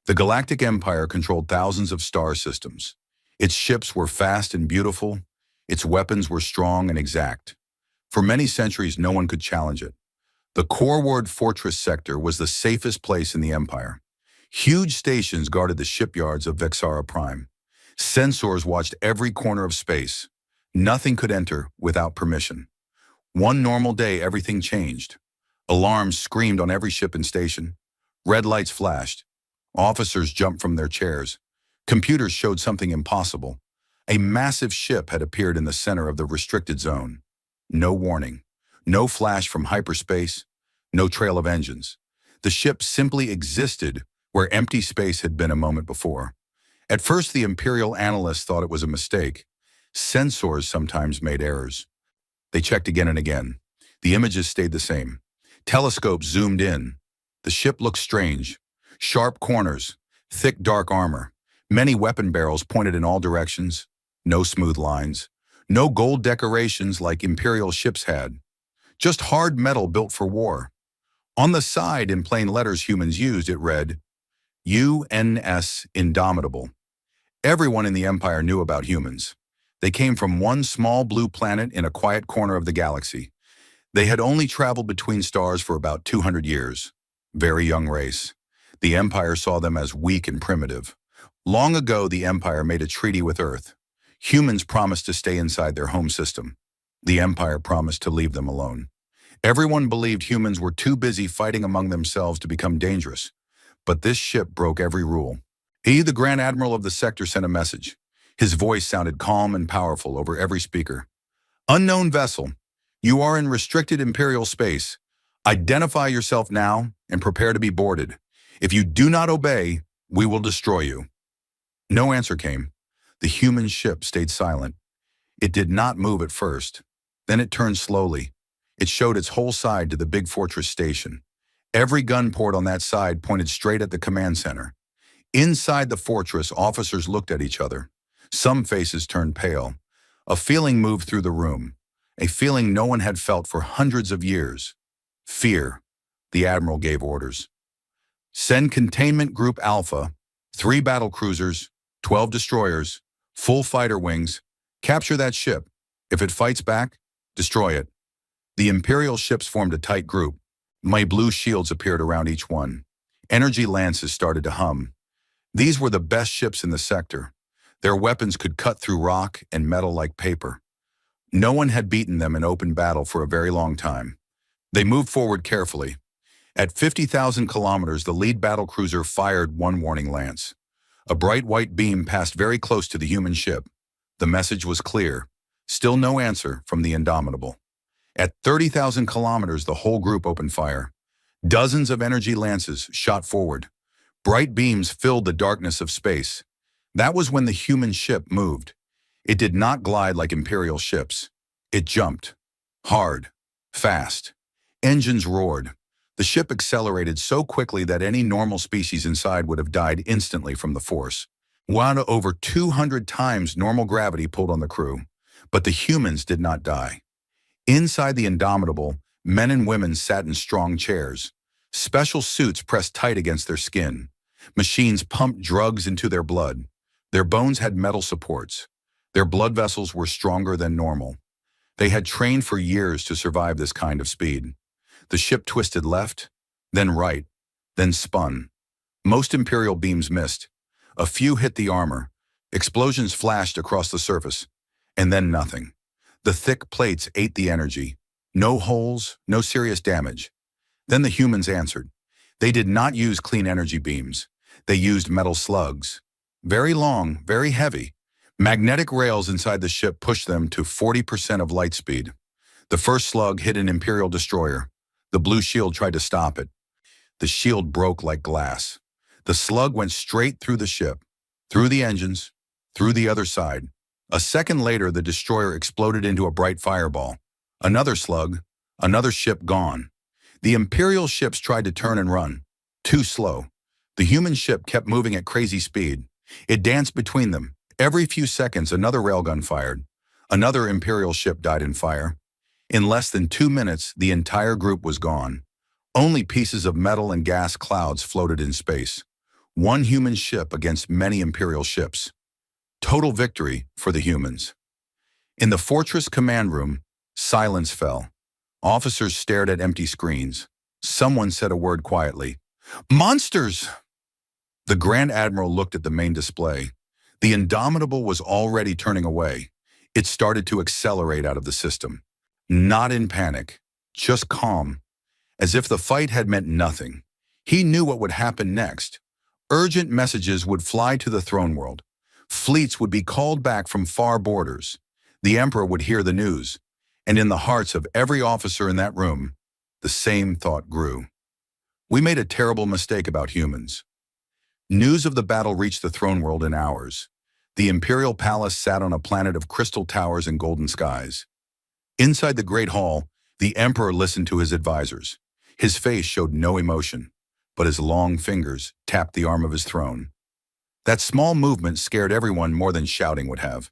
The Galactic Empire controlled thousands of star systems. Its ships were fast and beautiful. Its weapons were strong and exact. For many centuries, no one could challenge it. The Corward Fortress sector was the safest place in the Empire. Huge stations guarded the shipyards of Vexara Prime. Sensors watched every corner of space. Nothing could enter without permission. One normal day, everything changed. Alarms screamed on every ship and station. Red lights flashed. Officers jumped from their chairs. Computers showed something impossible. A massive ship had appeared in the center of the restricted zone. No warning. No flash from hyperspace. No trail of engines. The ship simply existed where empty space had been a moment before. At first, the Imperial analysts thought it was a mistake. Sensors sometimes made errors. They checked again and again. The images stayed the same. Telescopes zoomed in. The ship looked strange. Sharp corners, thick dark armor, many weapon barrels pointed in all directions, no smooth lines, no gold decorations like Imperial ships had, just hard metal built for war. On the side, in plain letters humans used, it read, UNS Indomitable. Everyone in the Empire knew about humans. They came from one small blue planet in a quiet corner of the galaxy. They had only traveled between stars for about 200 years. Very young race. The Empire saw them as weak and primitive. Long ago, the Empire made a treaty with Earth. Humans promised to stay inside their home system. The Empire promised to leave them alone. Everyone believed humans were too busy fighting among themselves to become dangerous. But this ship broke every rule. He, the Grand Admiral of the sector, sent a message. His voice sounded calm and powerful over every speaker. Unknown vessel, you are in restricted Imperial space. Identify yourself now and prepare to be boarded. If you do not obey, we will destroy you. No answer came. The human ship stayed silent. It did not move at first. Then it turned slowly. It showed its whole side to the big fortress station. Every gun port on that side pointed straight at the command center. Inside the fortress, officers looked at each other. Some faces turned pale. A feeling moved through the room. A feeling no one had felt for hundreds of years. Fear. The Admiral gave orders. Send Containment Group Alpha, 3 battle cruisers, 12 destroyers, full fighter wings. Capture that ship. If it fights back, destroy it. The Imperial ships formed a tight group. My blue shields appeared around each one. Energy lances started to hum. These were the best ships in the sector. Their weapons could cut through rock and metal like paper. No one had beaten them in open battle for a very long time. They moved forward carefully. At 50,000 kilometers, the lead battlecruiser fired one warning lance. A bright white beam passed very close to the human ship. The message was clear. Still no answer from the Indomitable. At 30,000 kilometers, the whole group opened fire. Dozens of energy lances shot forward. Bright beams filled the darkness of space. That was when the human ship moved. It did not glide like Imperial ships. It jumped. Hard. Fast. Engines roared. The ship accelerated so quickly that any normal species inside would have died instantly from the force. Over 200 times normal gravity pulled on the crew. But the humans did not die. Inside the Indomitable, men and women sat in strong chairs. Special suits pressed tight against their skin. Machines pumped drugs into their blood. Their bones had metal supports. Their blood vessels were stronger than normal. They had trained for years to survive this kind of speed. The ship twisted left, then right, then spun. Most Imperial beams missed. A few hit the armor. Explosions flashed across the surface. And then nothing. The thick plates ate the energy. No holes, no serious damage. Then the humans answered. They did not use clean energy beams. They used metal slugs. Very long, very heavy. Magnetic rails inside the ship pushed them to 40% of light speed. The first slug hit an Imperial destroyer. The blue shield tried to stop it. The shield broke like glass. The slug went straight through the ship, through the engines, through the other side. A second later, the destroyer exploded into a bright fireball. Another slug, another ship gone. The Imperial ships tried to turn and run. Too slow. The human ship kept moving at crazy speed. It danced between them. Every few seconds, another railgun fired. Another Imperial ship died in fire. In less than 2 minutes, the entire group was gone. Only pieces of metal and gas clouds floated in space. One human ship against many Imperial ships. Total victory for the humans. In the fortress command room, silence fell. Officers stared at empty screens. Someone said a word quietly. "Monsters!" The Grand Admiral looked at the main display. The Indomitable was already turning away. It started to accelerate out of the system. Not in panic, just calm, as if the fight had meant nothing. He knew what would happen next. Urgent messages would fly to the throne world. Fleets would be called back from far borders. The Emperor would hear the news, and in the hearts of every officer in that room, the same thought grew. We made a terrible mistake about humans. News of the battle reached the throne world in hours. The Imperial Palace sat on a planet of crystal towers and golden skies. Inside the Great Hall, the Emperor listened to his advisors. His face showed no emotion, but his long fingers tapped the arm of his throne. That small movement scared everyone more than shouting would have.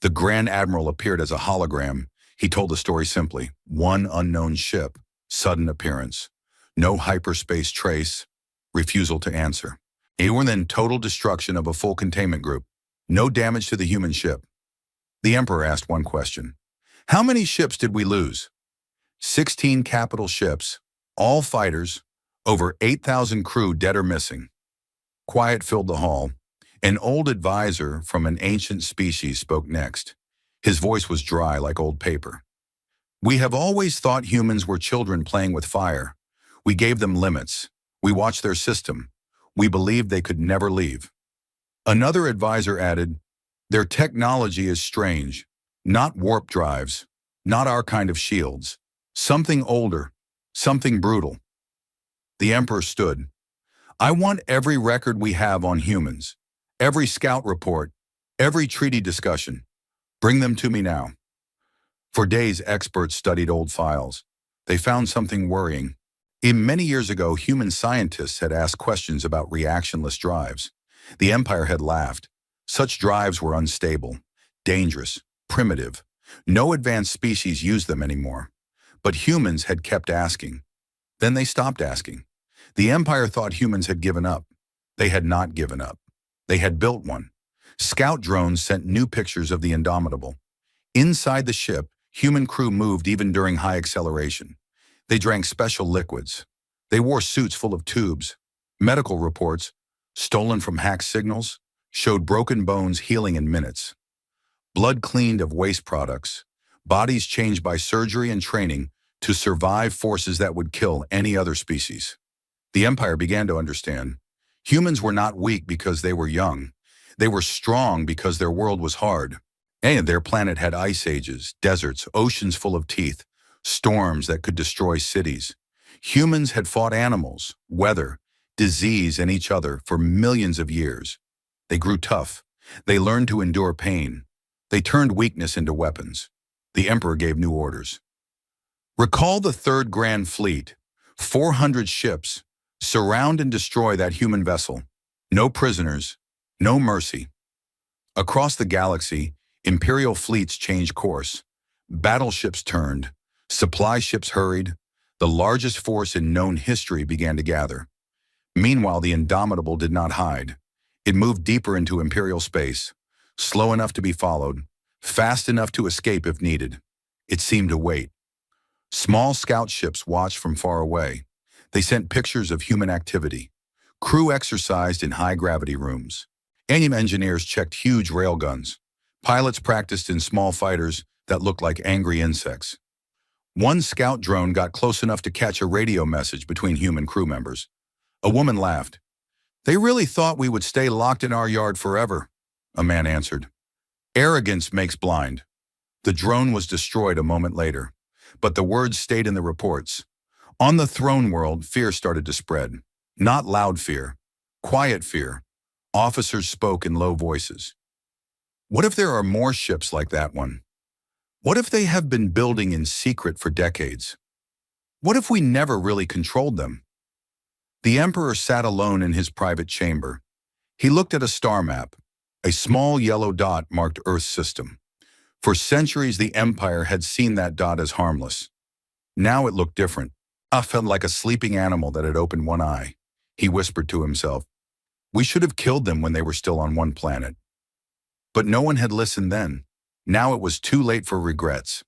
The Grand Admiral appeared as a hologram. He told the story simply. One unknown ship, sudden appearance. No hyperspace trace, refusal to answer. And then total destruction of a full containment group. No damage to the human ship. The Emperor asked one question. How many ships did we lose? 16 capital ships, all fighters, over 8,000 crew dead or missing. Quiet filled the hall. An old advisor from an ancient species spoke next. His voice was dry like old paper. We have always thought humans were children playing with fire. We gave them limits. We watched their system. We believed they could never leave. Another advisor added, their technology is strange. Not warp drives, not our kind of shields. Something older, something brutal. The Emperor stood. I want every record we have on humans. Every scout report, every treaty discussion. Bring them to me now. For days, experts studied old files. They found something worrying. Many years ago, human scientists had asked questions about reactionless drives. The Empire had laughed. Such drives were unstable, dangerous, primitive. No advanced species used them anymore. But humans had kept asking. Then they stopped asking. The Empire thought humans had given up. They had not given up. They had built one. Scout drones sent new pictures of the Indomitable. Inside the ship, human crew moved even during high acceleration. They drank special liquids. They wore suits full of tubes. Medical reports, stolen from hacked signals, showed broken bones healing in minutes. Blood cleaned of waste products. Bodies changed by surgery and training to survive forces that would kill any other species. The Empire began to understand. Humans were not weak because they were young. They were strong because their world was hard. And their planet had ice ages, deserts, oceans full of teeth, storms that could destroy cities. Humans had fought animals, weather, disease, and each other for millions of years. They grew tough. They learned to endure pain. They turned weakness into weapons. The Emperor gave new orders. Recall the Third Grand Fleet, 400 ships. Surround and destroy that human vessel. No prisoners, no mercy. Across the galaxy, Imperial fleets changed course. Battleships turned. Supply ships hurried. The largest force in known history began to gather. Meanwhile, the Indomitable did not hide. It moved deeper into Imperial space, slow enough to be followed, fast enough to escape if needed. It seemed to wait. Small scout ships watched from far away. They sent pictures of human activity. Crew exercised in high-gravity rooms. Engineers checked huge railguns. Pilots practiced in small fighters that looked like angry insects. One scout drone got close enough to catch a radio message between human crew members. A woman laughed. They really thought we would stay locked in our yard forever, a man answered. Arrogance makes blind. The drone was destroyed a moment later, but the words stayed in the reports. On the throne world, fear started to spread. Not loud fear, quiet fear. Officers spoke in low voices. What if there are more ships like that one? What if they have been building in secret for decades? What if we never really controlled them? The Emperor sat alone in his private chamber. He looked at a star map. A small yellow dot marked Earth's system. For centuries, the Empire had seen that dot as harmless. Now it looked different. I felt like a sleeping animal that had opened one eye. He whispered to himself, We should have killed them when they were still on one planet. But no one had listened then. Now it was too late for regrets.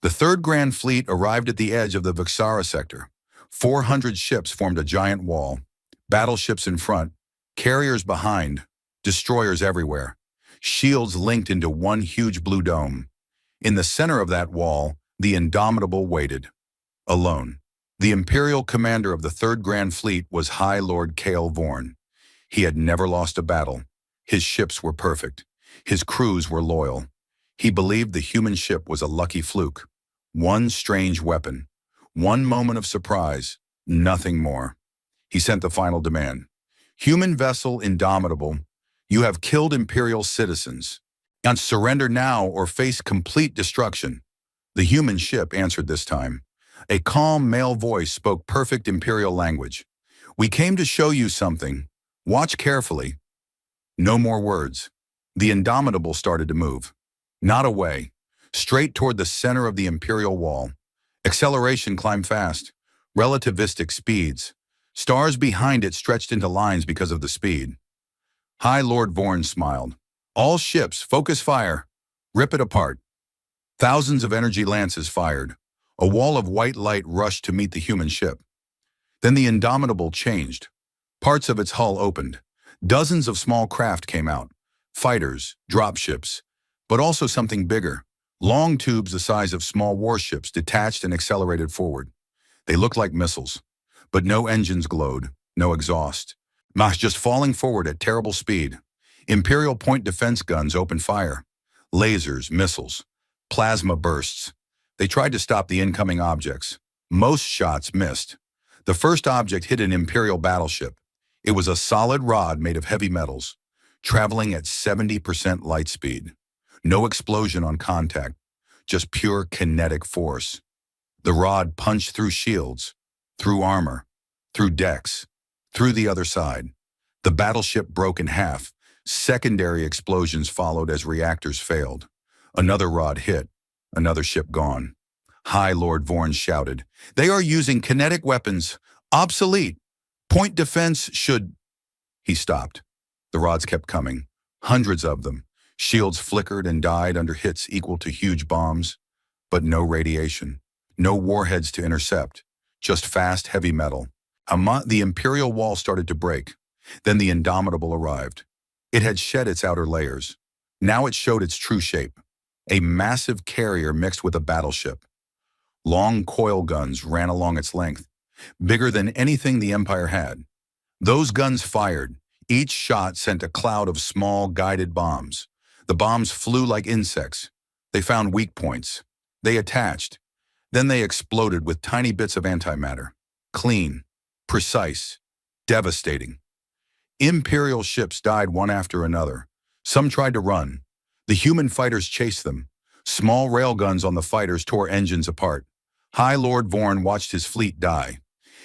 The Third Grand Fleet arrived at the edge of the Vixara sector. 400 ships formed a giant wall. Battleships in front, carriers behind, destroyers everywhere. Shields linked into one huge blue dome. In the center of that wall, the Indomitable waited. Alone. The Imperial commander of the Third Grand Fleet was High Lord Cale Vorn. He had never lost a battle. His ships were perfect. His crews were loyal. He believed the human ship was a lucky fluke. One strange weapon. One moment of surprise. Nothing more. He sent the final demand. Human vessel Indomitable, you have killed Imperial citizens. And surrender now or face complete destruction. The human ship answered this time. A calm male voice spoke perfect Imperial language. We came to show you something. Watch carefully. No more words. The Indomitable started to move. Not away. Straight toward the center of the Imperial wall. Acceleration climbed fast. Relativistic speeds. Stars behind it stretched into lines because of the speed. High Lord Vorn smiled. All ships, focus fire. Rip it apart. Thousands of energy lances fired. A wall of white light rushed to meet the human ship. Then the Indomitable changed. Parts of its hull opened. Dozens of small craft came out. Fighters, dropships, but also something bigger. Long tubes the size of small warships detached and accelerated forward. They looked like missiles, but no engines glowed, no exhaust. Just falling forward at terrible speed. Imperial point defense guns opened fire. Lasers, missiles, plasma bursts. They tried to stop the incoming objects. Most shots missed. The first object hit an Imperial battleship. It was a solid rod made of heavy metals, traveling at 70% light speed. No explosion on contact, just pure kinetic force. The rod punched through shields, through armor, through decks, through the other side. The battleship broke in half. Secondary explosions followed as reactors failed. Another rod hit, another ship gone. High Lord Vorn shouted, "They are using kinetic weapons. Obsolete. Point defense should..." He stopped. The rods kept coming. Hundreds of them. Shields flickered and died under hits equal to huge bombs. But no radiation. No warheads to intercept. Just fast, heavy metal. The Imperial wall started to break. Then the Indomitable arrived. It had shed its outer layers. Now it showed its true shape. A massive carrier mixed with a battleship. Long coil guns ran along its length, bigger than anything the Empire had. Those guns fired. Each shot sent a cloud of small, guided bombs. The bombs flew like insects. They found weak points. They attached. Then they exploded with tiny bits of antimatter. Clean, precise, devastating. Imperial ships died one after another. Some tried to run. The human fighters chased them. Small railguns on the fighters tore engines apart. High Lord Vorn watched his fleet die.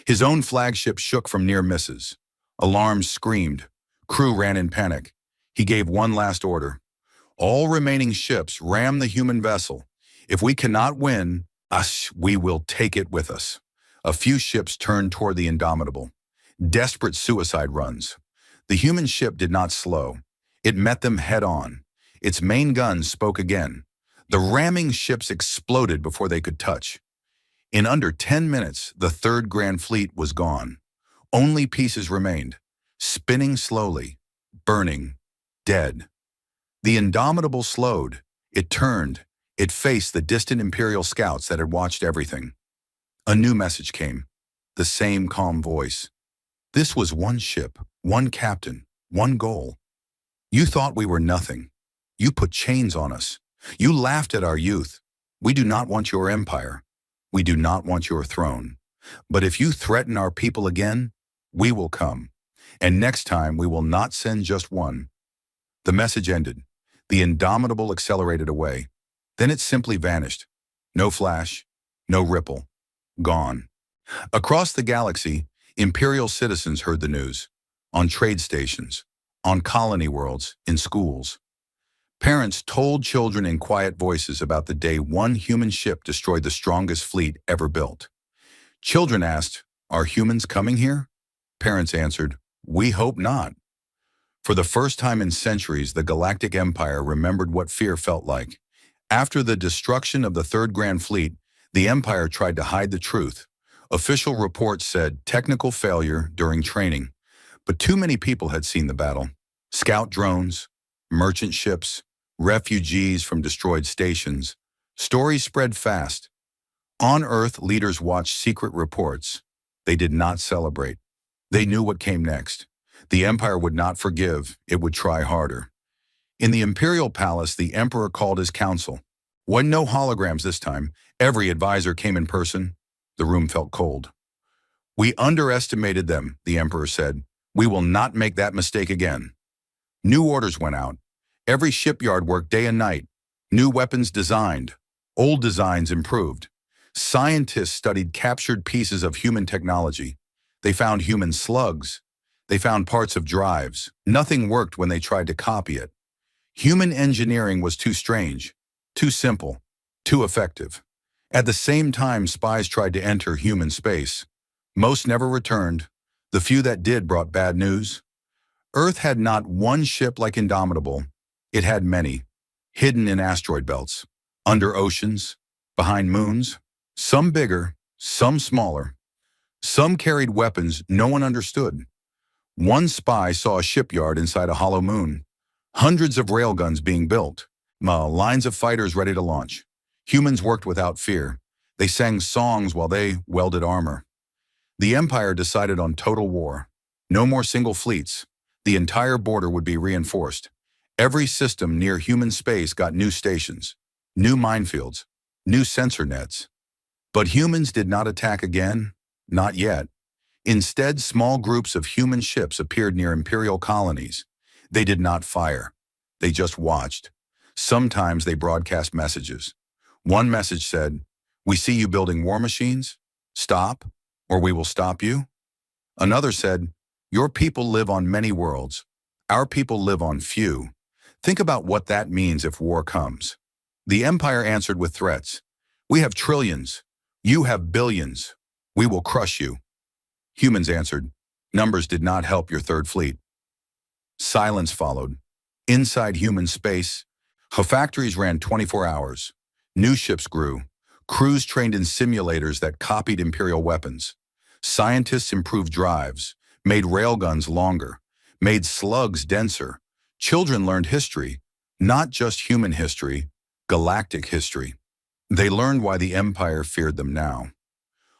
His own flagship shook from near misses. Alarms screamed. Crew ran in panic. He gave one last order. All remaining ships ram the human vessel. If we cannot win, we will take it with us. A few ships turned toward the Indomitable. Desperate suicide runs. The human ship did not slow. It met them head on. Its main guns spoke again. The ramming ships exploded before they could touch. In under 10 minutes, the Third Grand Fleet was gone. Only pieces remained, spinning slowly, burning, dead. The Indomitable slowed. It turned. It faced the distant Imperial scouts that had watched everything. A new message came. The same calm voice. This was one ship, one captain, one goal. You thought we were nothing. You put chains on us. You laughed at our youth. We do not want your empire. We do not want your throne. But if you threaten our people again, we will come. And next time we will not send just one. The message ended. The Indomitable accelerated away. Then it simply vanished. No flash, no ripple. Gone. Across the galaxy, Imperial citizens heard the news. On trade stations, on colony worlds, in schools. Parents told children in quiet voices about the day one human ship destroyed the strongest fleet ever built. Children asked, "Are humans coming here?" Parents answered, "We hope not." For the first time in centuries, the Galactic Empire remembered what fear felt like. After the destruction of the Third Grand Fleet, the Empire tried to hide the truth. Official reports said technical failure during training, but too many people had seen the battle. Scout drones, merchant ships, refugees from destroyed stations. Stories spread fast. On Earth, leaders watched secret reports. They did not celebrate. They knew what came next. The Empire would not forgive, it would try harder. In the Imperial Palace, the Emperor called his council. Wasn't no holograms this time. Every advisor came in person. The room felt cold. We underestimated them, the Emperor said. We will not make that mistake again. New orders went out. Every shipyard worked day and night. New weapons designed. Old designs improved. Scientists studied captured pieces of human technology. They found human slugs. They found parts of drives. Nothing worked when they tried to copy it. Human engineering was too strange, too simple, too effective. At the same time, spies tried to enter human space. Most never returned. The few that did brought bad news. Earth had not one ship like Indomitable. It had many, hidden in asteroid belts, under oceans, behind moons, some bigger, some smaller. Some carried weapons no one understood. One spy saw a shipyard inside a hollow moon. Hundreds of railguns being built. Lines of fighters ready to launch. Humans worked without fear. They sang songs while they welded armor. The Empire decided on total war. No more single fleets. The entire border would be reinforced. Every system near human space got new stations, new minefields, new sensor nets. But humans did not attack again, not yet. Instead, small groups of human ships appeared near Imperial colonies. They did not fire. They just watched. Sometimes they broadcast messages. One message said, "We see you building war machines. Stop, or we will stop you." Another said, "Your people live on many worlds. Our people live on few. Think about what that means if war comes." The Empire answered with threats. "We have trillions. You have billions. We will crush you." Humans answered, "Numbers did not help your third fleet." Silence followed. Inside human space, factories ran 24 hours. New ships grew. Crews trained in simulators that copied Imperial weapons. Scientists improved drives, made railguns longer, made slugs denser. Children learned history, not just human history, galactic history. They learned why the Empire feared them now.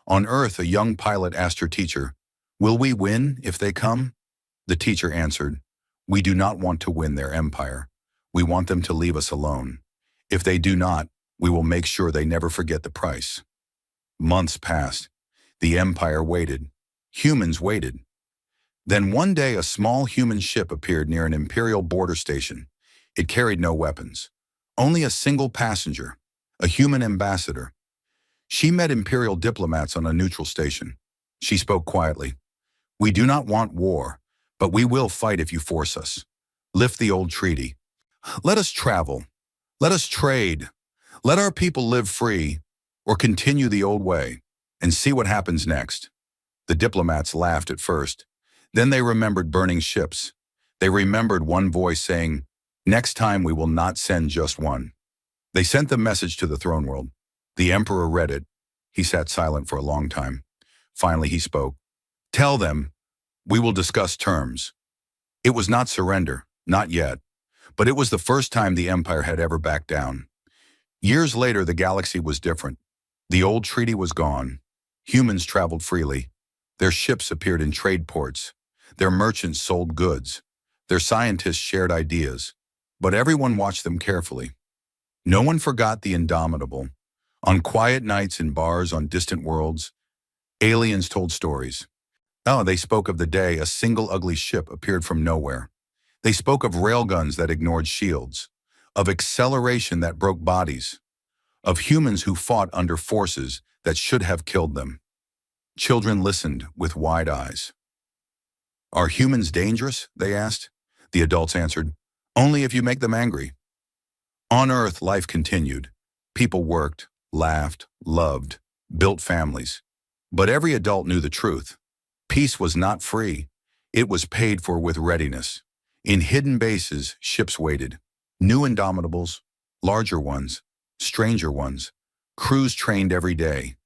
On Earth, a young pilot asked her teacher, "Will we win if they come?" The teacher answered, "We do not want to win their empire. We want them to leave us alone. If they do not, we will make sure they never forget the price." Months passed. The Empire waited. Humans waited. Then one day a small human ship appeared near an Imperial border station. It carried no weapons. Only a single passenger, a human ambassador. She met Imperial diplomats on a neutral station. She spoke quietly. "We do not want war, but we will fight if you force us. Lift the old treaty. Let us travel. Let us trade. Let our people live free, or continue the old way, and see what happens next." The diplomats laughed at first. Then they remembered burning ships. They remembered one voice saying, "Next time we will not send just one." They sent the message to the throne world. The Emperor read it. He sat silent for a long time. Finally he spoke. "Tell them, we will discuss terms." It was not surrender, not yet, but it was the first time the Empire had ever backed down. Years later, the galaxy was different. The old treaty was gone. Humans traveled freely. Their ships appeared in trade ports. Their merchants sold goods. Their scientists shared ideas. But everyone watched them carefully. No one forgot the Indomitable. On quiet nights in bars on distant worlds, aliens told stories. They spoke of the day a single ugly ship appeared from nowhere. They spoke of railguns that ignored shields, of acceleration that broke bodies, of humans who fought under forces that should have killed them. Children listened with wide eyes. "Are humans dangerous?" they asked. The adults answered, "Only if you make them angry." On Earth, life continued. People worked, laughed, loved, built families. But every adult knew the truth. Peace was not free. It was paid for with readiness. In hidden bases, ships waited. New Indomitables, larger ones, stranger ones, crews trained every day.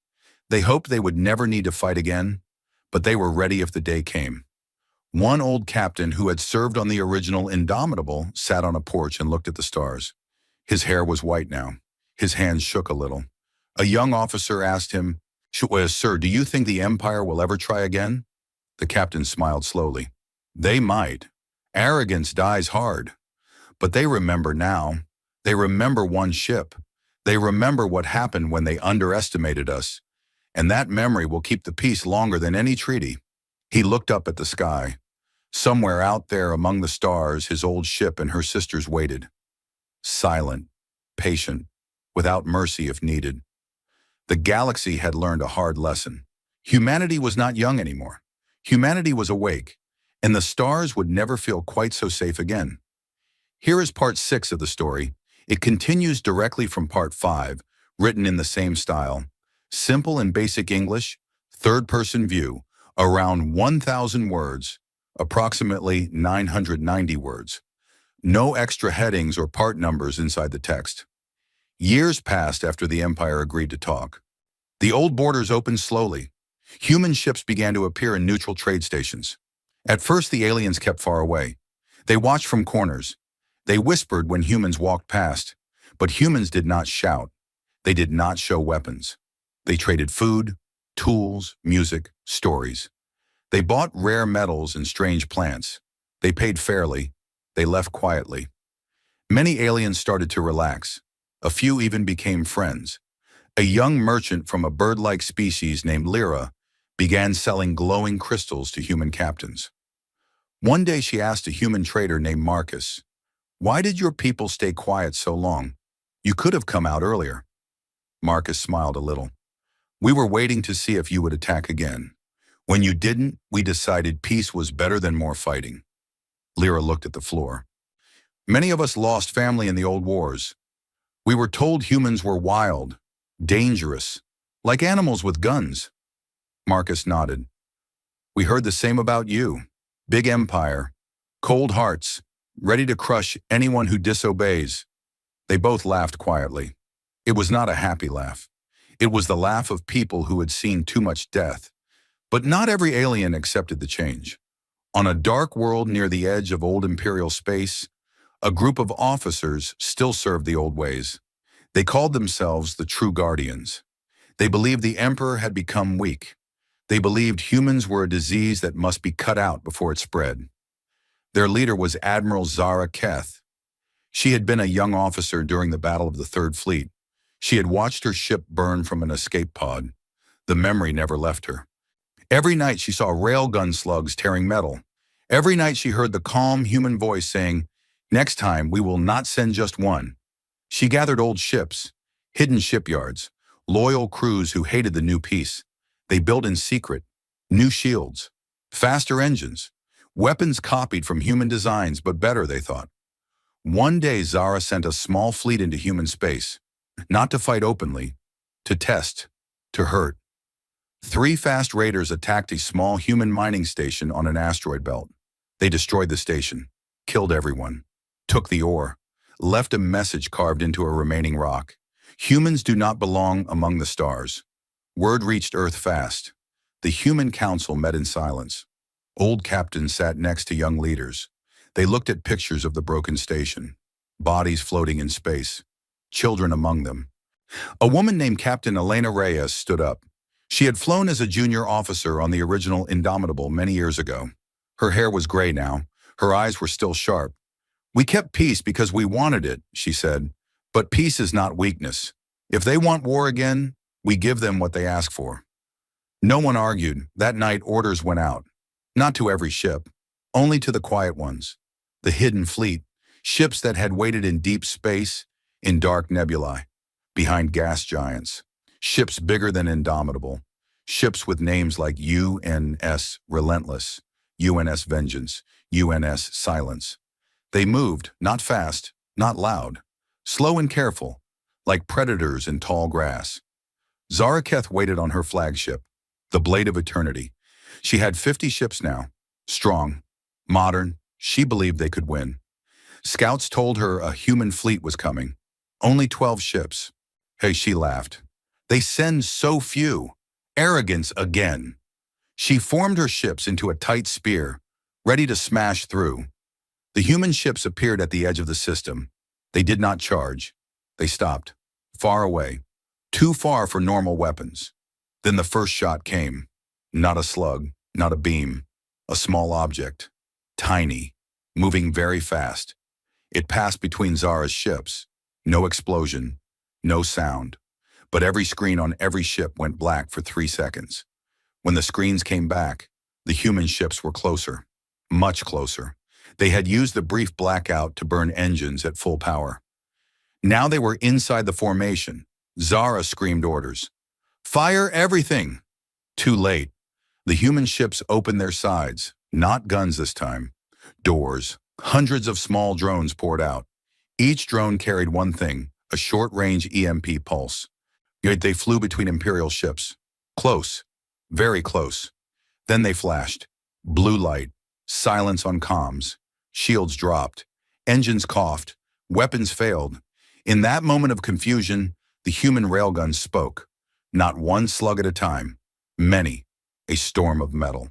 They hoped they would never need to fight again, but they were ready if the day came. One old captain who had served on the original Indomitable sat on a porch and looked at the stars. His hair was white now. His hands shook a little. A young officer asked him, "Sir, do you think the Empire will ever try again?" The captain smiled slowly. "They might. Arrogance dies hard. But they remember now. They remember one ship. They remember what happened when they underestimated us. And that memory will keep the peace longer than any treaty." He looked up at the sky. Somewhere out there among the stars, his old ship and her sisters waited. Silent, patient, without mercy if needed. The galaxy had learned a hard lesson. Humanity was not young anymore. Humanity was awake, and the stars would never feel quite so safe again. Here is part 6 of the story. It continues directly from part 5, written in the same style. Simple and basic English, third-person view, around 1,000 words, approximately 990 words. No extra headings or part numbers inside the text. Years passed after the Empire agreed to talk. The old borders opened slowly. Human ships began to appear in neutral trade stations. At first, the aliens kept far away. They watched from corners. They whispered when humans walked past. But humans did not shout. They did not show weapons. They traded food, tools, music, stories. They bought rare metals and strange plants. They paid fairly. They left quietly. Many aliens started to relax. A few even became friends. A young merchant from a bird-like species named Lyra began selling glowing crystals to human captains. One day she asked a human trader named Marcus, "Why did your people stay quiet so long? You could have come out earlier." Marcus smiled a little. "We were waiting to see if you would attack again. When you didn't, we decided peace was better than more fighting." Lyra looked at the floor. "Many of us lost family in the old wars. We were told humans were wild, dangerous, like animals with guns." Marcus nodded. "We heard the same about you. Big empire, cold hearts, ready to crush anyone who disobeys." They both laughed quietly. It was not a happy laugh. It was the laugh of people who had seen too much death. But not every alien accepted the change. On a dark world near the edge of old imperial space, a group of officers still served the old ways. They called themselves the True Guardians. They believed the Emperor had become weak. They believed humans were a disease that must be cut out before it spread. Their leader was Admiral Zara Keth. She had been a young officer during the Battle of the Third Fleet. She had watched her ship burn from an escape pod. The memory never left her. Every night she saw railgun slugs tearing metal. Every night she heard the calm human voice saying, "Next time we will not send just one." She gathered old ships, hidden shipyards, loyal crews who hated the new peace. They built in secret, new shields, faster engines, weapons copied from human designs, but better, they thought. One day Zara sent a small fleet into human space, not to fight openly, to test, to hurt. 3 fast raiders attacked a small human mining station on an asteroid belt. They destroyed the station, killed everyone, took the ore, left a message carved into a remaining rock. Humans do not belong among the stars. Word reached Earth fast. The human council met in silence. Old captains sat next to young leaders. They looked at pictures of the broken station, bodies floating in space, children among them. A woman named Captain Elena Reyes stood up. She had flown as a junior officer on the original Indomitable many years ago. Her hair was gray now. Her eyes were still sharp. "We kept peace because we wanted it," she said. "But peace is not weakness. If they want war again, we give them what they ask for." No one argued. That night orders went out. Not to every ship, only to the quiet ones. The hidden fleet, ships that had waited in deep space, in dark nebulae, behind gas giants. Ships bigger than Indomitable. Ships with names like UNS Relentless, UNS Vengeance, UNS Silence. They moved, not fast, not loud, slow and careful, like predators in tall grass. Zara Keth waited on her flagship, the Blade of Eternity. She had 50 ships now, strong, modern, She believed they could win. Scouts told her a human fleet was coming. Only 12 ships. Hey, she laughed. They send so few. Arrogance again. She formed her ships into a tight spear, ready to smash through. The human ships appeared at the edge of the system. They did not charge. They stopped. Far away. Too far for normal weapons. Then the first shot came. Not a slug, not a beam. A small object. Tiny. Moving very fast. It passed between Zara's ships. No explosion. No sound. But every screen on every ship went black for 3 seconds. When the screens came back, the human ships were closer. Much closer. They had used the brief blackout to burn engines at full power. Now they were inside the formation. Zara screamed orders. Fire everything! Too late. The human ships opened their sides. Not guns this time. Doors. Hundreds of small drones poured out. Each drone carried one thing, a short-range EMP pulse. Yet they flew between Imperial ships. Close. Very close. Then they flashed. Blue light. Silence on comms. Shields dropped. Engines coughed. Weapons failed. In that moment of confusion, the human railguns spoke. Not one slug at a time. Many. A storm of metal.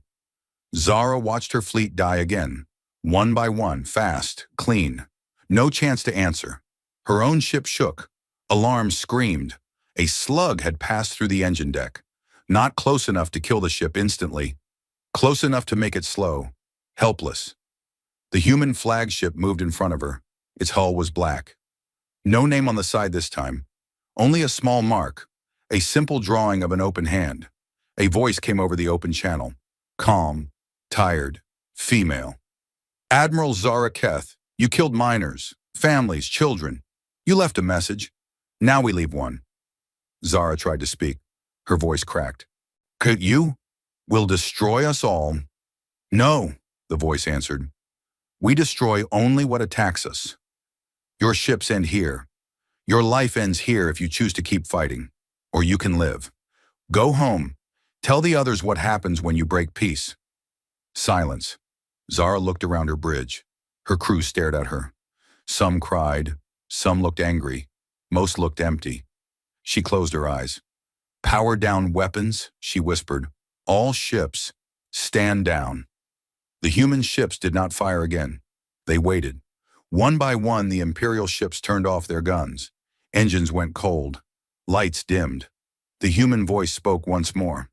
Zara watched her fleet die again. One by one, fast, clean. No chance to answer. Her own ship shook. Alarms screamed. A slug had passed through the engine deck. Not close enough to kill the ship instantly. Close enough to make it slow. Helpless. The human flagship moved in front of her. Its hull was black. No name on the side this time. Only a small mark. A simple drawing of an open hand. A voice came over the open channel. Calm. Tired. Female. Admiral Zara Keth, you killed miners, families, children. You left a message. Now we leave one. Zara tried to speak. Her voice cracked. Could you? Will destroy us all. No, the voice answered. We destroy only what attacks us. Your ships end here. Your life ends here if you choose to keep fighting. Or you can live. Go home. Tell the others what happens when you break peace. Silence. Zara looked around her bridge. Her crew stared at her. Some cried. Some looked angry. Most looked empty. She closed her eyes. Power down weapons, she whispered. All ships, stand down. The human ships did not fire again. They waited. One by one, the Imperial ships turned off their guns. Engines went cold. Lights dimmed. The human voice spoke once more.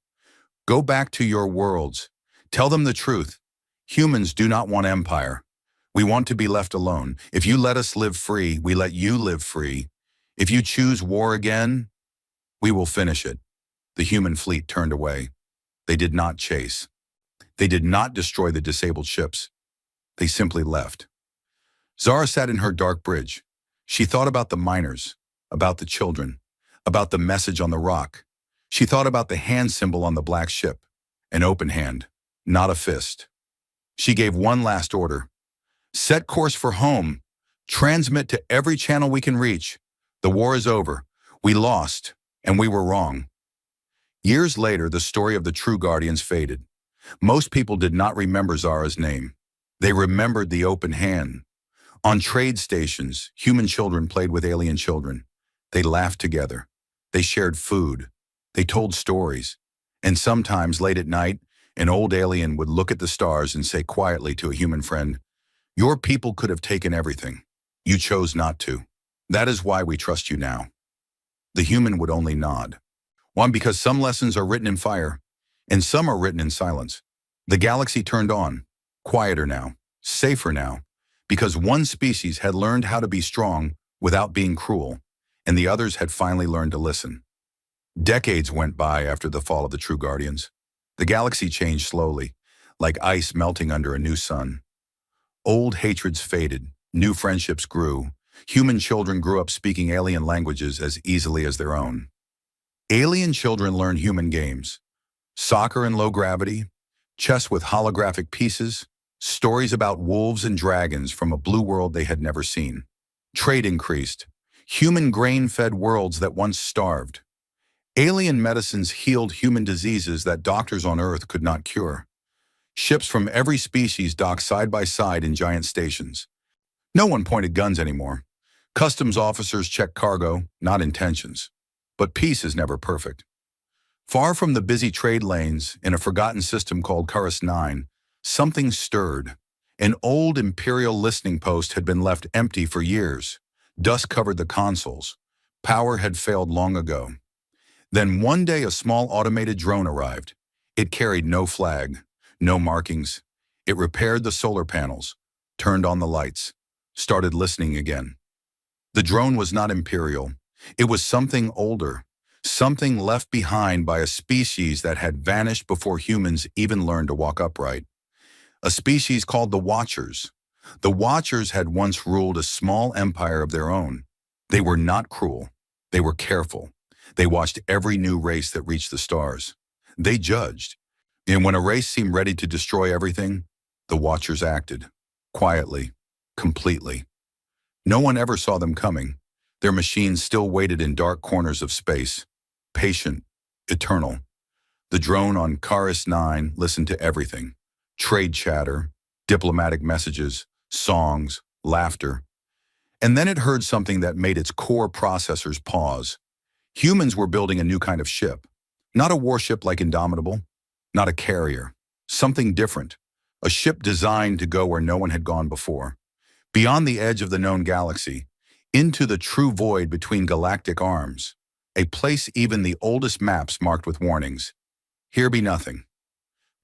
Go back to your worlds. Tell them the truth. Humans do not want empire. We want to be left alone. If you let us live free, we let you live free. If you choose war again, we will finish it. The human fleet turned away. They did not chase. They did not destroy the disabled ships. They simply left. Zara sat in her dark bridge. She thought about the miners, about the children, about the message on the rock. She thought about the hand symbol on the black ship, an open hand, not a fist. She gave one last order. Set course for home. Transmit to every channel we can reach. The war is over. We lost, and we were wrong. Years later, the story of the true Guardians faded. Most people did not remember Zara's name. They remembered the open hand. On trade stations, human children played with alien children. They laughed together. They shared food. They told stories. And sometimes, late at night, an old alien would look at the stars and say quietly to a human friend, your people could have taken everything. You chose not to. That is why we trust you now. The human would only nod. One, because some lessons are written in fire, and some are written in silence. The galaxy turned on, quieter now, safer now, because one species had learned how to be strong without being cruel, and the others had finally learned to listen. Decades went by after the fall of the true Guardians. The galaxy changed slowly, like ice melting under a new sun. Old hatreds faded, new friendships grew. Human children grew up speaking alien languages as easily as their own. Alien children learned human games. Soccer in low gravity, chess with holographic pieces, stories about wolves and dragons from a blue world they had never seen. Trade increased. Human grain-fed worlds that once starved. Alien medicines healed human diseases that doctors on Earth could not cure. Ships from every species docked side by side in giant stations. No one pointed guns anymore. Customs officers checked cargo, not intentions. But peace is never perfect. Far from the busy trade lanes, in a forgotten system called Chorus 9, something stirred. An old Imperial listening post had been left empty for years. Dust covered the consoles. Power had failed long ago. Then one day a small automated drone arrived. It carried no flag, no markings. It repaired the solar panels, turned on the lights, started listening again. The drone was not Imperial. It was something older, something left behind by a species that had vanished before humans even learned to walk upright. A species called the Watchers. The Watchers had once ruled a small empire of their own. They were not cruel. They were careful. They watched every new race that reached the stars. They judged. And when a race seemed ready to destroy everything, the Watchers acted. Quietly. Completely. No one ever saw them coming. Their machines still waited in dark corners of space. Patient. Eternal. The drone on Chorus 9 listened to everything. Trade chatter, diplomatic messages, songs, laughter. And then it heard something that made its core processors pause. Humans were building a new kind of ship. Not a warship like Indomitable. Not a carrier. Something different. A ship designed to go where no one had gone before. Beyond the edge of the known galaxy. Into the true void between galactic arms. A place even the oldest maps marked with warnings. Here be nothing.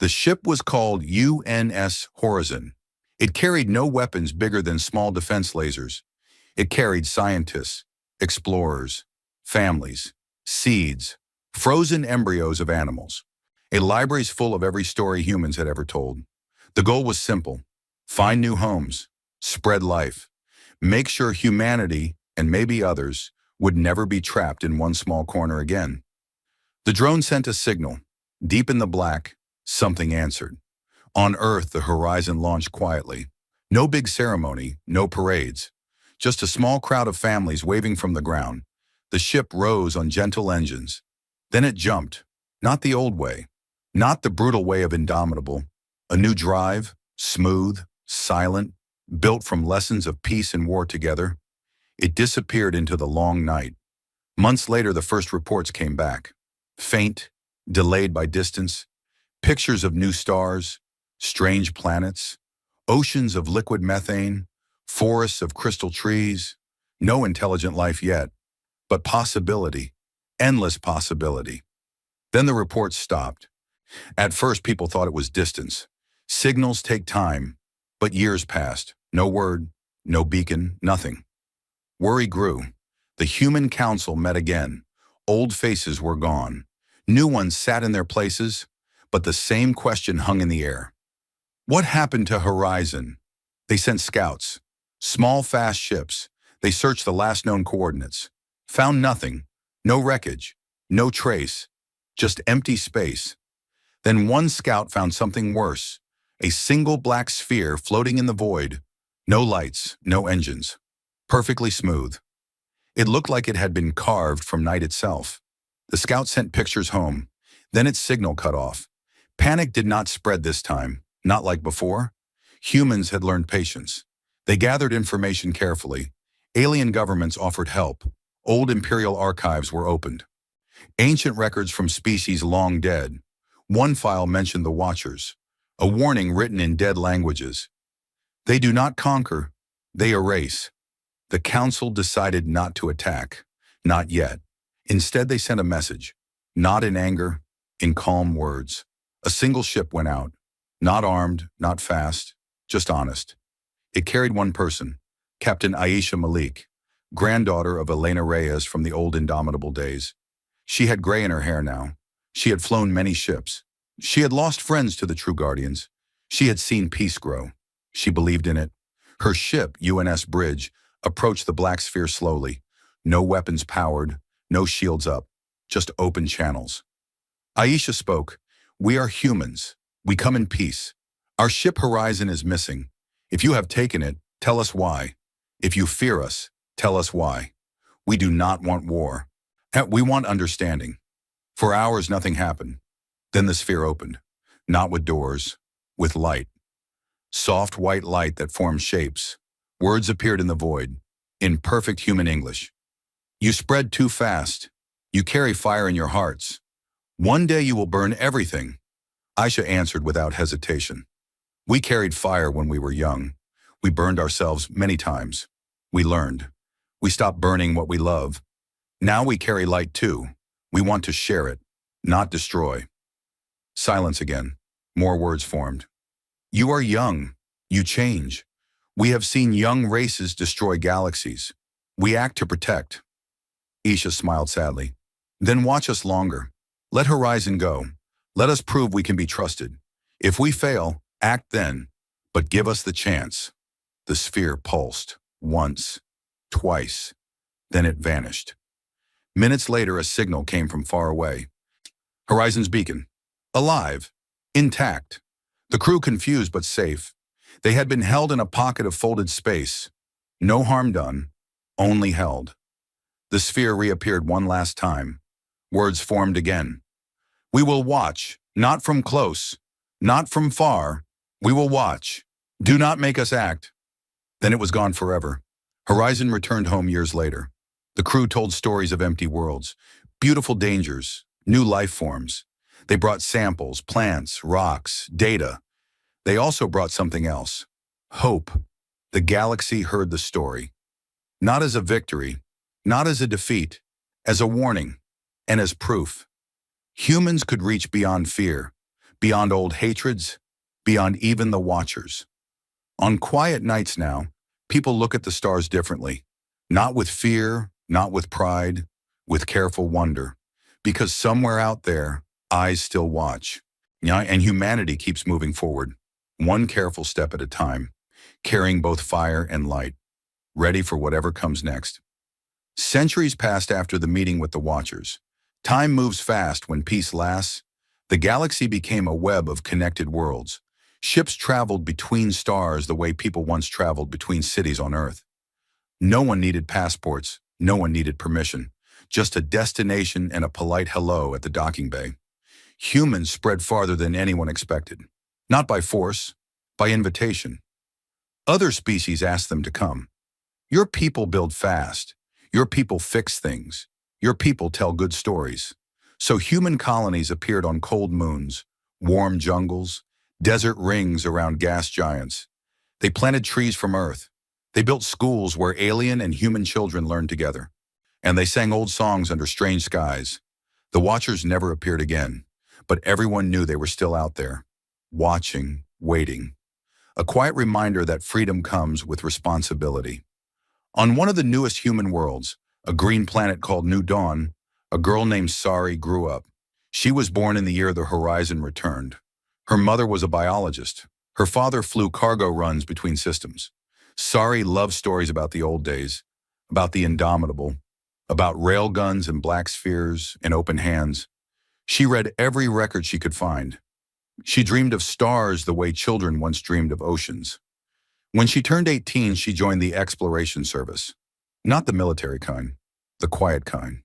The ship was called UNS Horizon. It carried no weapons bigger than small defense lasers. It carried scientists, explorers, families, seeds, frozen embryos of animals. A library's full of every story humans had ever told. The goal was simple. Find new homes, spread life, make sure humanity, and maybe others, would never be trapped in one small corner again. The drone sent a signal. Deep in the black, something answered. On Earth, the horizon launched quietly. No big ceremony, no parades. Just a small crowd of families waving from the ground. The ship rose on gentle engines. Then it jumped. Not the old way. Not the brutal way of Indomitable. A new drive, smooth, silent, built from lessons of peace and war together. It disappeared into the long night. Months later, the first reports came back. Faint, delayed by distance. Pictures of new stars, strange planets, oceans of liquid methane, forests of crystal trees. No intelligent life yet, but possibility, endless possibility. Then the reports stopped. At first, people thought it was distance. Signals take time, but years passed. No word, no beacon, nothing. Worry grew. The Human Council met again. Old faces were gone. New ones sat in their places, but the same question hung in the air. What happened to Horizon? They sent scouts. Small, fast ships. They searched the last known coordinates. Found nothing. No wreckage. No trace. Just empty space. Then one scout found something worse. A single black sphere floating in the void. No lights, no engines. Perfectly smooth. It looked like it had been carved from night itself. The scout sent pictures home. Then its signal cut off. Panic did not spread this time, not like before. Humans had learned patience. They gathered information carefully. Alien governments offered help. Old Imperial archives were opened. Ancient records from species long dead. One file mentioned the Watchers, a warning written in dead languages. They do not conquer, they erase. The Council decided not to attack, not yet. Instead, they sent a message, not in anger, in calm words. A single ship went out, not armed, not fast, just honest. It carried one person, Captain Aisha Malik, granddaughter of Elena Reyes from the old Indomitable days. She had gray in her hair now. She had flown many ships. She had lost friends to the True Guardians. She had seen peace grow. She believed in it. Her ship, UNS Bridge, approached the black sphere slowly. No weapons powered, no shields up, just open channels. Aisha spoke. We are humans. We come in peace. Our ship Horizon is missing. If you have taken it, tell us why. If you fear us, tell us why. We do not want war. We want understanding. For hours, nothing happened. Then the sphere opened. Not with doors, with light. Soft white light that formed shapes. Words appeared in the void, in perfect human English. You spread too fast. You carry fire in your hearts. One day you will burn everything. Aisha answered without hesitation. We carried fire when we were young. We burned ourselves many times. We learned. We stopped burning what we love. Now we carry light too. We want to share it, not destroy. Silence again. More words formed. You are young. You change. We have seen young races destroy galaxies. We act to protect. Isha smiled sadly. Then watch us longer. Let Horizon go. Let us prove we can be trusted. If we fail, act then, but give us the chance. The sphere pulsed, once, twice, then it vanished. Minutes later, a signal came from far away. Horizon's beacon. Alive. Intact. The crew confused but safe. They had been held in a pocket of folded space. No harm done, only held. The sphere reappeared one last time. Words formed again. We will watch, not from close, not from far. We will watch. Do not make us act. Then it was gone forever. Horizon returned home years later. The crew told stories of empty worlds, beautiful dangers, new life forms. They brought samples, plants, rocks, data. They also brought something else. Hope. The galaxy heard the story. Not as a victory, not as a defeat, as a warning, and as proof. Humans could reach beyond fear, beyond old hatreds, beyond even the Watchers. On quiet nights now, people look at the stars differently. Not with fear, not with pride, with careful wonder. Because somewhere out there, eyes still watch. And humanity keeps moving forward, one careful step at a time, carrying both fire and light, ready for whatever comes next. Centuries passed after the meeting with the Watchers. Time moves fast when peace lasts. The galaxy became a web of connected worlds. Ships traveled between stars the way people once traveled between cities on Earth. No one needed passports, no one needed permission, just a destination and a polite hello at the docking bay. Humans spread farther than anyone expected, not by force, by invitation. Other species asked them to come. Your people build fast. Your people fix things. Your people tell good stories. So human colonies appeared on cold moons, warm jungles, desert rings around gas giants. They planted trees from Earth. They built schools where alien and human children learned together. And they sang old songs under strange skies. The Watchers never appeared again, but everyone knew they were still out there, watching, waiting. A quiet reminder that freedom comes with responsibility. On one of the newest human worlds, a green planet called New Dawn, a girl named Sari grew up. She was born in the year the Horizon returned. Her mother was a biologist. Her father flew cargo runs between systems. Sari loved stories about the old days, about the indomitable, about railguns and black spheres and open hands. She read every record she could find. She dreamed of stars the way children once dreamed of oceans. When she turned 18, she joined the exploration service. Not the military kind, the quiet kind.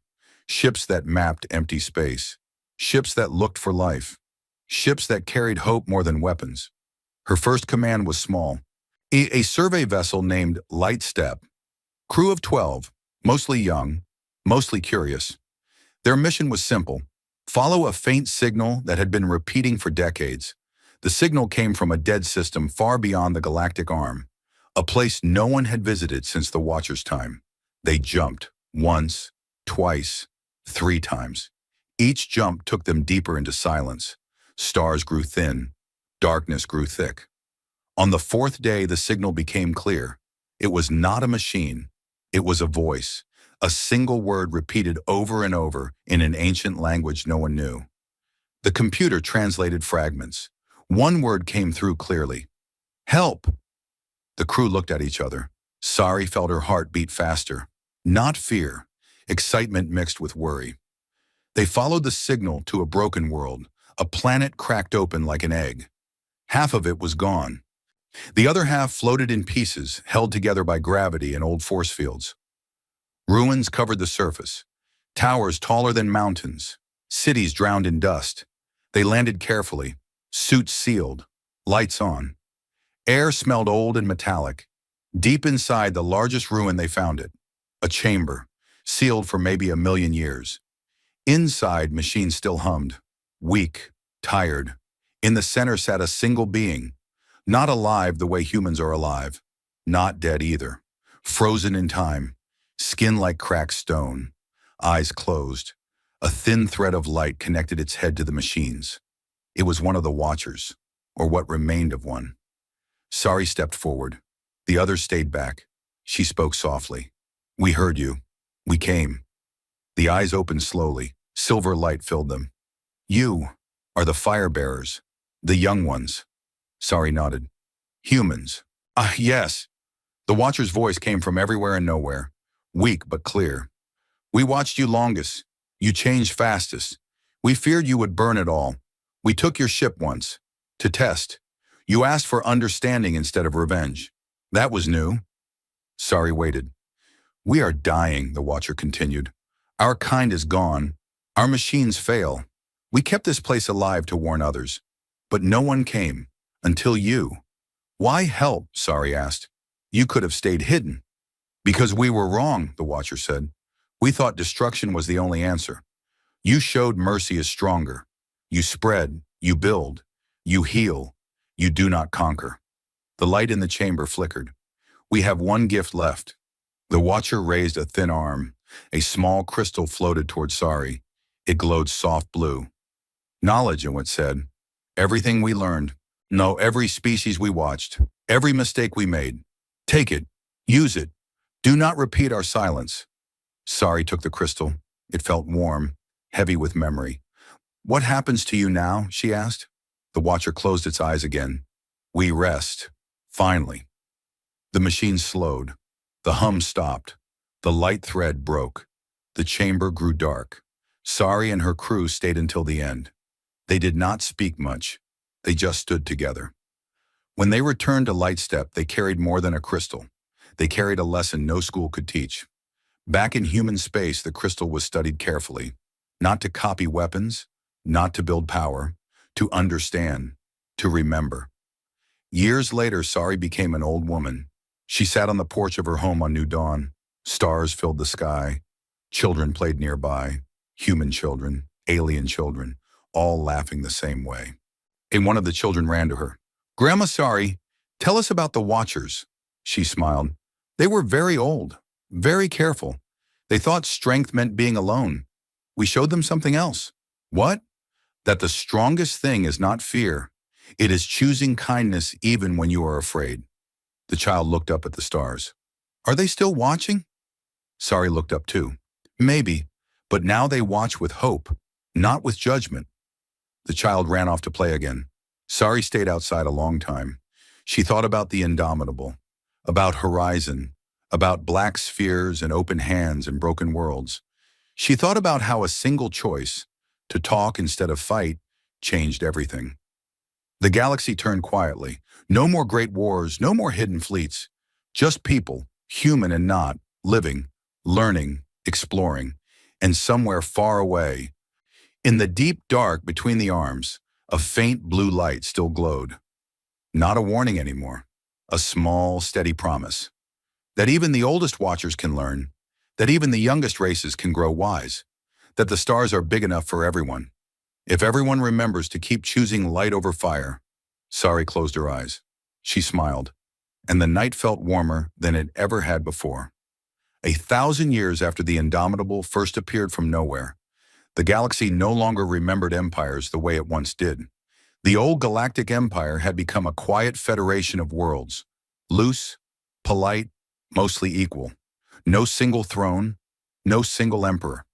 Ships that mapped empty space. Ships that looked for life. Ships that carried hope more than weapons. Her first command was small. A survey vessel named Lightstep. Crew of 12, mostly young, mostly curious. Their mission was simple. Follow a faint signal that had been repeating for decades. The signal came from a dead system far beyond the galactic arm, a place no one had visited since the Watchers' time. They jumped, once, twice, 3 times. Each jump took them deeper into silence. Stars grew thin, darkness grew thick. On the 4th day, the signal became clear. It was not a machine, it was a voice, a single word repeated over and over in an ancient language no one knew. The computer translated fragments. One word came through clearly. Help! The crew looked at each other. Sari felt her heart beat faster. Not fear, excitement mixed with worry. They followed the signal to a broken world, a planet cracked open like an egg. Half of it was gone. The other half floated in pieces, held together by gravity and old force fields. Ruins covered the surface. Towers taller than mountains. Cities drowned in dust. They landed carefully, suits sealed, Lights on. Air smelled old and metallic. Deep inside the largest ruin they found it. A chamber, sealed for maybe 1,000,000 years. Inside, machines still hummed. Weak, tired. In the center sat a single being. Not alive the way humans are alive. Not dead either. Frozen in time. Skin like cracked stone. Eyes closed. A thin thread of light connected its head to the machines. It was one of the Watchers, or what remained of one. Sari stepped forward. The others stayed back. She spoke softly. "We heard you. We came." The eyes opened slowly. Silver light filled them. "You are the fire bearers, the young ones." Sari nodded. "Humans." "Ah, yes." The Watcher's voice came from everywhere and nowhere, weak but clear. "We watched you longest. You changed fastest. We feared you would burn it all. We took your ship once, to test. You asked for understanding instead of revenge. That was new." Sari waited. "We are dying," the Watcher continued. "Our kind is gone. Our machines fail. We kept this place alive to warn others. But no one came, until you." "Why help?" Sari asked. "You could have stayed hidden." "Because we were wrong," the Watcher said. "We thought destruction was the only answer. You showed mercy is stronger. You spread, you build, you heal, you do not conquer." The light in the chamber flickered. "We have one gift left." The Watcher raised a thin arm. A small crystal floated toward Sari. It glowed soft blue. "Knowledge," it said. "Everything we learned. No, every species we watched. Every mistake we made. Take it. Use it. Do not repeat our silence." Sari took the crystal. It felt warm, heavy with memory. "What happens to you now?" she asked. The Watcher closed its eyes again. "We rest. Finally." The machine slowed. The hum stopped. The light thread broke. The chamber grew dark. Sari and her crew stayed until the end. They did not speak much. They just stood together. When they returned to Lightstep, they carried more than a crystal. They carried a lesson no school could teach. Back in human space, the crystal was studied carefully. Not to copy weapons, not to build power, to understand, to remember. Years later, Sari became an old woman. She sat on the porch of her home on New Dawn. Stars filled the sky. Children played nearby. Human children, alien children, all laughing the same way. And one of the children ran to her. "Grandma Sari, tell us about the Watchers." She smiled. "They were very old, very careful. They thought strength meant being alone. We showed them something else." "What?" "That the strongest thing is not fear. It is choosing kindness even when you are afraid." The child looked up at the stars. "Are they still watching?" Sari looked up too. "Maybe, but now they watch with hope, not with judgment." The child ran off to play again. Sari stayed outside a long time. She thought about the indomitable, about horizon, about black spheres and open hands and broken worlds. She thought about how a single choice, to talk instead of fight, changed everything. The galaxy turned quietly. No more great wars, no more hidden fleets. Just people, human and not, living, learning, exploring. And somewhere far away, in the deep dark between the arms, a faint blue light still glowed. Not a warning anymore. A small, steady promise. That even the oldest Watchers can learn. That even the youngest races can grow wise. That the stars are big enough for everyone. If everyone remembers to keep choosing light over fire. Sari closed her eyes. She smiled. And the night felt warmer than it ever had before. 1,000 years after the Indomitable first appeared from nowhere, the galaxy no longer remembered empires the way it once did. The old Galactic Empire had become a quiet federation of worlds. Loose, polite, mostly equal. No single throne, no single emperor.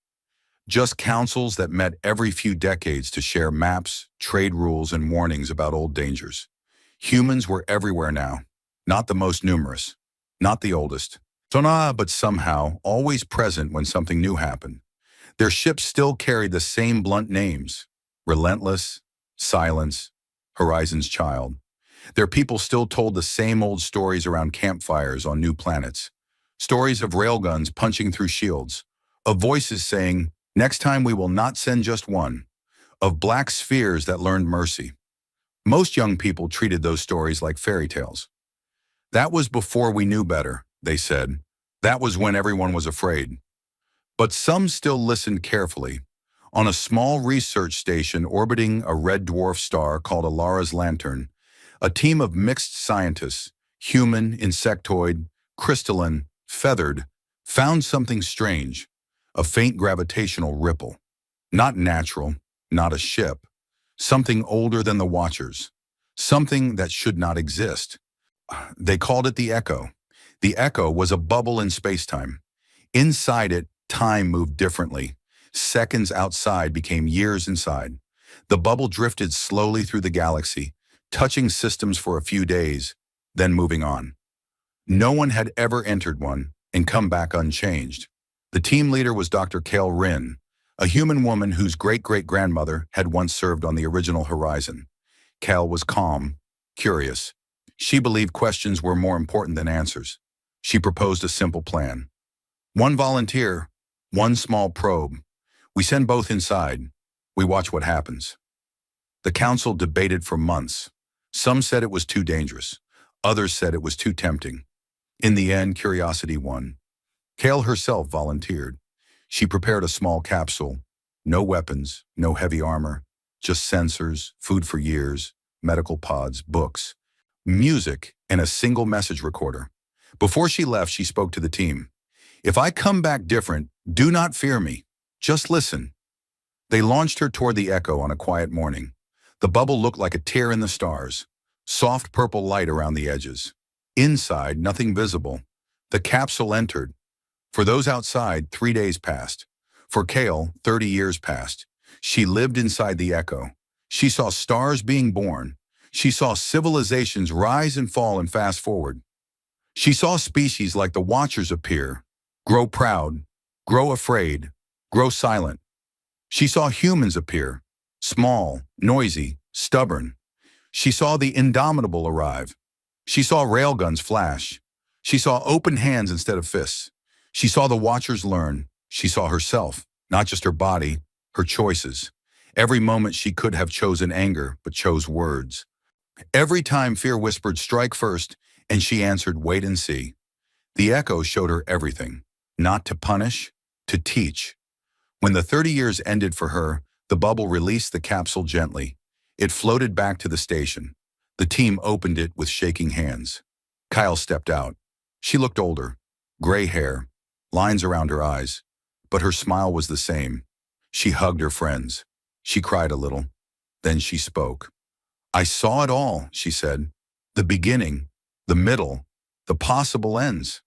Just councils that met every few decades to share maps, trade rules, and warnings about old dangers. Humans were everywhere now. Not the most numerous, not the oldest. But somehow always present when something new happened. Their ships still carried the same blunt names. Relentless, Silence, Horizon's Child. Their people still told the same old stories around campfires on new planets. Stories of railguns punching through shields. Of voices saying, "Next time we will not send just one." Of black spheres that learned mercy. Most young people treated those stories like fairy tales. That was before we knew better, they said. That was when everyone was afraid. But some still listened carefully. On a small research station orbiting a red dwarf star called Alara's Lantern, a team of mixed scientists, human, insectoid, crystalline, feathered, found something strange, a faint gravitational ripple. Not natural, not a ship. Something older than the Watchers. Something that should not exist. They called it the Echo. The Echo was a bubble in spacetime. Inside it, time moved differently. Seconds outside became years inside. The bubble drifted slowly through the galaxy, touching systems for a few days, then moving on. No one had ever entered one and come back unchanged. The team leader was Dr. Kale Rin, a human woman whose great-great-grandmother had once served on the original Horizon. Kale was calm, curious. She believed questions were more important than answers. She proposed a simple plan. One volunteer, one small probe. We send both inside. We watch what happens. The council debated for months. Some said it was too dangerous. Others said it was too tempting. In the end, curiosity won. Kale herself volunteered. She prepared a small capsule. No weapons, no heavy armor, just sensors, food for years, medical pods, books, music, and a single message recorder. Before she left, she spoke to the team. If I come back different, do not fear me. Just listen. They launched her toward the Echo on a quiet morning. The bubble looked like a tear in the stars. Soft purple light around the edges. Inside, nothing visible. The capsule entered. For those outside, 3 days passed. For Kale, 30 years passed. She lived inside the Echo. She saw stars being born. She saw civilizations rise and fall and fast forward. She saw species like the Watchers appear, grow proud, grow afraid, grow silent. She saw humans appear, small, noisy, stubborn. She saw the indomitable arrive. She saw railguns flash. She saw open hands instead of fists. She saw the Watchers learn. She saw herself, not just her body, her choices. Every moment she could have chosen anger, but chose words. Every time fear whispered, strike first, and she answered, wait and see. The Echo showed her everything, not to punish, to teach. When the 30 years ended for her, the bubble released the capsule gently. It floated back to the station. The team opened it with shaking hands. Kyle stepped out. She looked older, gray hair, lines around her eyes, but her smile was the same. She hugged her friends. She cried a little. Then she spoke. I saw it all, she said. The beginning, the middle, the possible ends.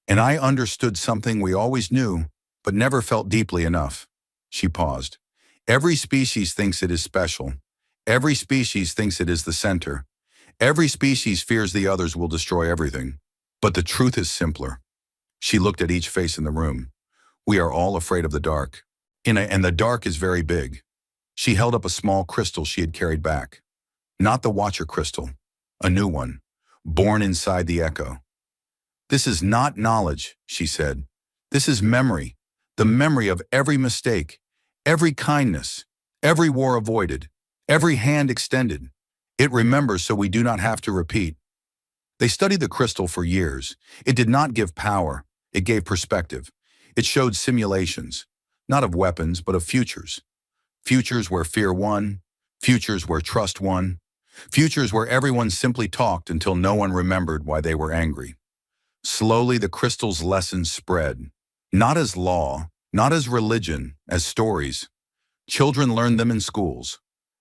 And I understood something we always knew, but never felt deeply enough. She paused. Every species thinks it is special. Every species thinks it is the center. Every species fears the others will destroy everything. But the truth is simpler. She looked at each face in the room. We are all afraid of the dark. And the dark is very big. She held up a small crystal she had carried back. Not the Watcher crystal, a new one, born inside the Echo. This is not knowledge, she said. This is memory, the memory of every mistake, every kindness, every war avoided, every hand extended. It remembers so we do not have to repeat. They studied the crystal for years. It did not give power. It gave perspective. It showed simulations, not of weapons, but of futures. Futures where fear won, futures where trust won, futures where everyone simply talked until no one remembered why they were angry. Slowly, the crystal's lessons spread, not as law, not as religion, as stories. Children learned them in schools.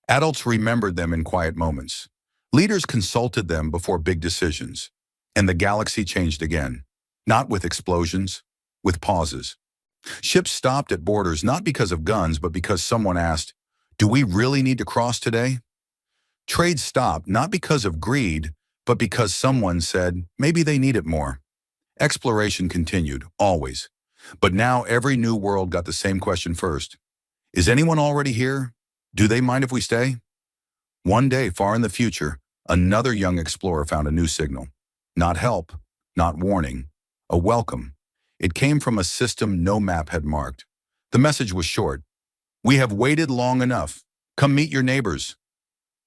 Adults remembered them in quiet moments. Leaders consulted them before big decisions. And the galaxy changed again, not with explosions, with pauses. Ships stopped at borders not because of guns, but because someone asked, do we really need to cross today? Trade stopped not because of greed, but because someone said, maybe they need it more. Exploration continued, always. But now every new world got the same question first. Is anyone already here? Do they mind if we stay? One day, far in the future, another young explorer found a new signal. Not help, not warning, a welcome. It came from a system no map had marked. The message was short. We have waited long enough. Come meet your neighbors.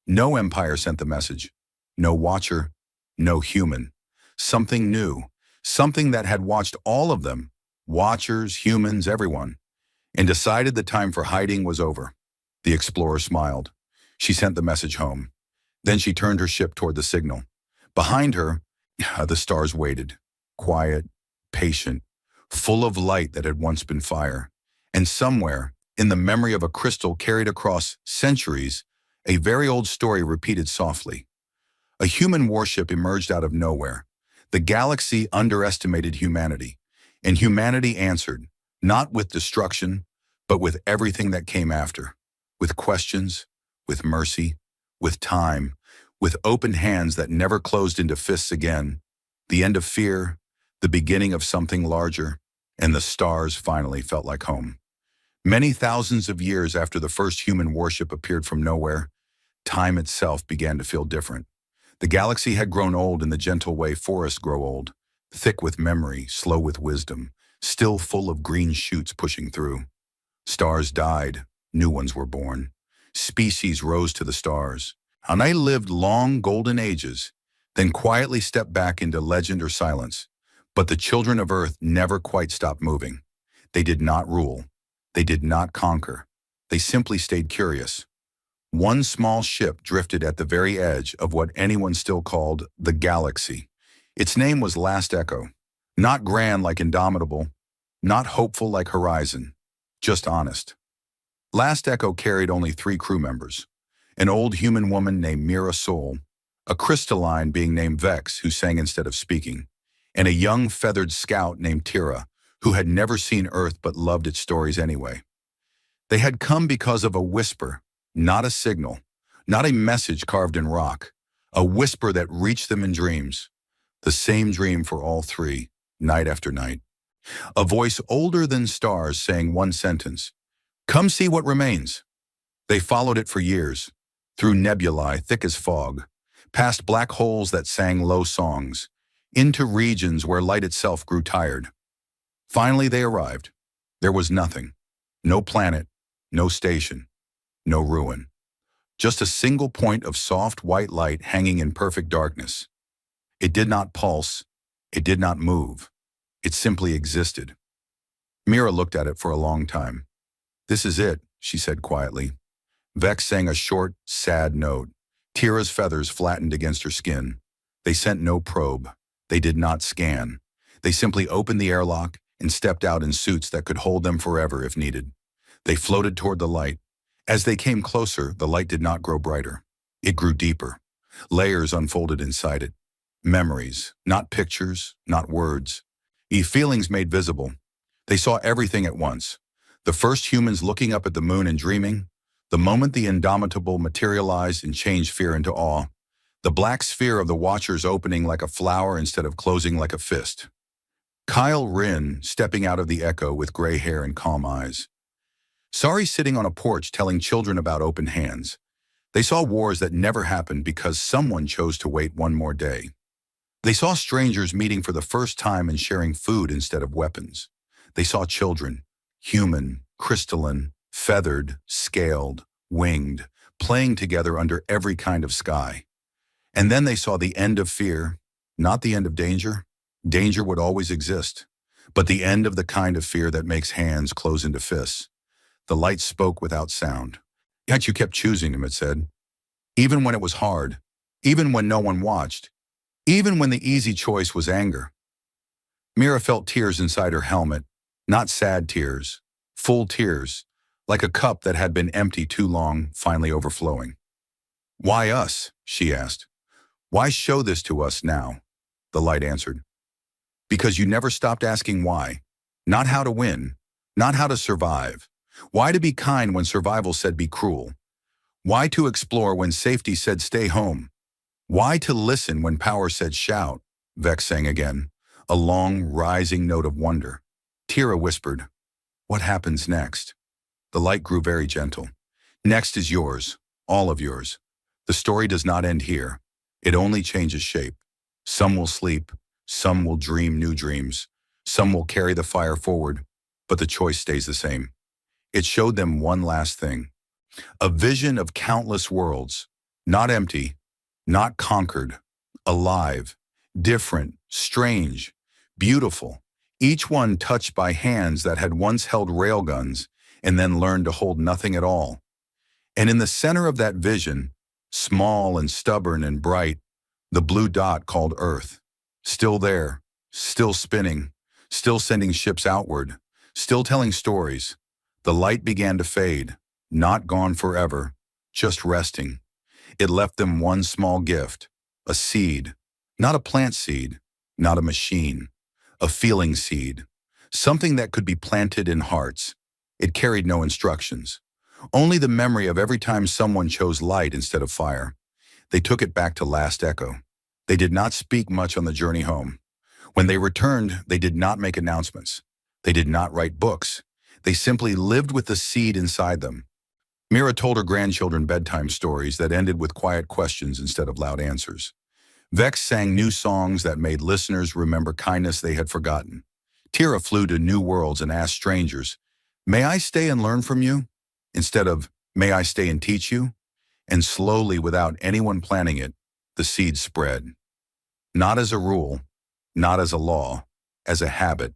No empire sent the message. No watcher, no human. Something new. Something that had watched all of them. Watchers, humans, everyone. And decided the time for hiding was over. The explorer smiled. She sent the message home. Then she turned her ship toward the signal. Behind her, the stars waited. Quiet, patient, full of light that had once been fire. And somewhere, in the memory of a crystal carried across centuries, a very old story repeated softly. A human warship emerged out of nowhere. The galaxy underestimated humanity, and humanity answered, not with destruction, but with everything that came after, with questions, with mercy, with time, with open hands that never closed into fists again, the end of fear, the beginning of something larger, and the stars finally felt like home. Many thousands of years after the first human warship appeared from nowhere, time itself began to feel different. The galaxy had grown old in the gentle way forests grow old, thick with memory, slow with wisdom, still full of green shoots pushing through. Stars died, new ones were born. Species rose to the stars, and they lived long golden ages, then quietly stepped back into legend or silence. But the children of Earth never quite stopped moving. They did not rule. They did not conquer. They simply stayed curious. One small ship drifted at the very edge of what anyone still called the galaxy. Its name was Last Echo. Not grand like Indomitable, not hopeful like Horizon, just honest. Last Echo carried only 3 crew members. An old human woman named Mira Soul, a crystalline being named Vex who sang instead of speaking, and a young feathered scout named Tira, who had never seen Earth but loved its stories anyway. They had come because of a whisper, not a signal, not a message carved in rock, a whisper that reached them in dreams. The same dream for all 3, night after night. A voice older than stars saying one sentence, "Come see what remains." They followed it for years, through nebulae thick as fog, past black holes that sang low songs, into regions where light itself grew tired. Finally they arrived. There was nothing. No planet, no station, no ruin. Just a single point of soft white light hanging in perfect darkness. It did not pulse. It did not move. It simply existed. Mira looked at it for a long time. "This is it," she said quietly. Vex sang a short, sad note. Tira's feathers flattened against her skin. They sent no probe. They did not scan. They simply opened the airlock and stepped out in suits that could hold them forever if needed. They floated toward the light. As they came closer, the light did not grow brighter. It grew deeper. Layers unfolded inside it. Memories, not pictures, not words. Feelings made visible. They saw everything at once. The first humans looking up at the moon and dreaming. The moment the Indomitable materialized and changed fear into awe. The black sphere of the Watchers opening like a flower instead of closing like a fist. Kyle Rin stepping out of the echo with gray hair and calm eyes. Sari sitting on a porch telling children about open hands. They saw wars that never happened because someone chose to wait one more day. They saw strangers meeting for the first time and sharing food instead of weapons. They saw children, human, crystalline, feathered, scaled, winged, playing together under every kind of sky. And then they saw the end of fear, not the end of danger. Danger would always exist, but the end of the kind of fear that makes hands close into fists. The light spoke without sound. Yet you kept choosing him, it said. Even when it was hard, even when no one watched, even when the easy choice was anger. Mira felt tears inside her helmet, not sad tears, full tears, like a cup that had been empty too long, finally overflowing. "Why us?" she asked. "Why show this to us now?" The light answered. "Because you never stopped asking why. Not how to win, not how to survive. Why to be kind when survival said be cruel? Why to explore when safety said stay home? Why to listen when power said shout?" Vex sang again, a long, rising note of wonder. Tira whispered, "What happens next?" The light grew very gentle. "Next is yours, all of yours. The story does not end here. It only changes shape. Some will sleep, some will dream new dreams, some will carry the fire forward, but the choice stays the same." It showed them one last thing. A vision of countless worlds, Not empty, not conquered, alive, different, strange, beautiful, each one touched by hands that had once held railguns and then learned to hold nothing at all. And in the center of that vision, small and stubborn and bright, the blue dot called Earth. Still there, still spinning, still sending ships outward, still telling stories. The light began to fade, not gone forever, just resting. It left them one small gift, a seed, not a plant seed, not a machine, a feeling seed, something that could be planted in hearts. It carried no instructions, only the memory of every time someone chose light instead of fire. They took it back to Last Echo. They did not speak much on the journey home. When they returned, they did not make announcements. They did not write books. They simply lived with the seed inside them. Mira told her grandchildren bedtime stories that ended with quiet questions instead of loud answers. Vex sang new songs that made listeners remember kindness they had forgotten. Tira flew to new worlds and asked strangers, "May I stay and learn from you?" instead of, "May I stay and teach you?" And slowly, without anyone planning it, the seed spread. Not as a rule, not as a law, as a habit.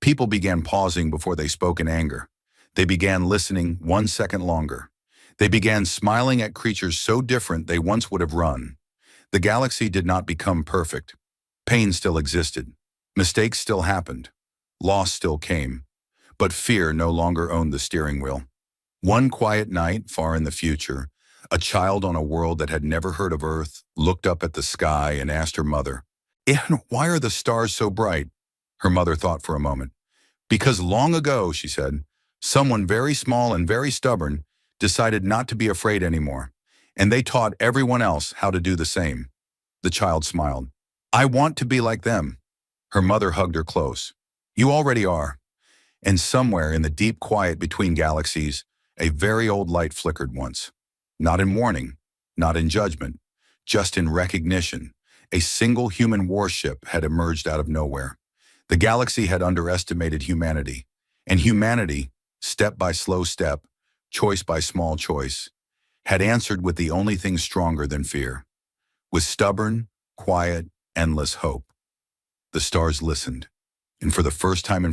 People began pausing before they spoke in anger. They began listening 1 second longer. They began smiling at creatures so different they once would have run. The galaxy did not become perfect. Pain still existed. Mistakes still happened. Loss still came. But fear no longer owned the steering wheel. One quiet night, far in the future, a child on a world that had never heard of Earth looked up at the sky and asked her mother, "And why are the stars so bright?" Her mother thought for a moment. "Because long ago," she said, "someone very small and very stubborn decided not to be afraid anymore, and they taught everyone else how to do the same." The child smiled. "I want to be like them." Her mother hugged her close. "You already are." And somewhere in the deep quiet between galaxies, a very old light flickered once. Not in warning, not in judgment, just in recognition. A single human warship had emerged out of nowhere. The galaxy had underestimated humanity, and humanity, step by slow step, choice by small choice, had answered with the only thing stronger than fear. With stubborn, quiet, endless hope. The stars listened, and for the first time in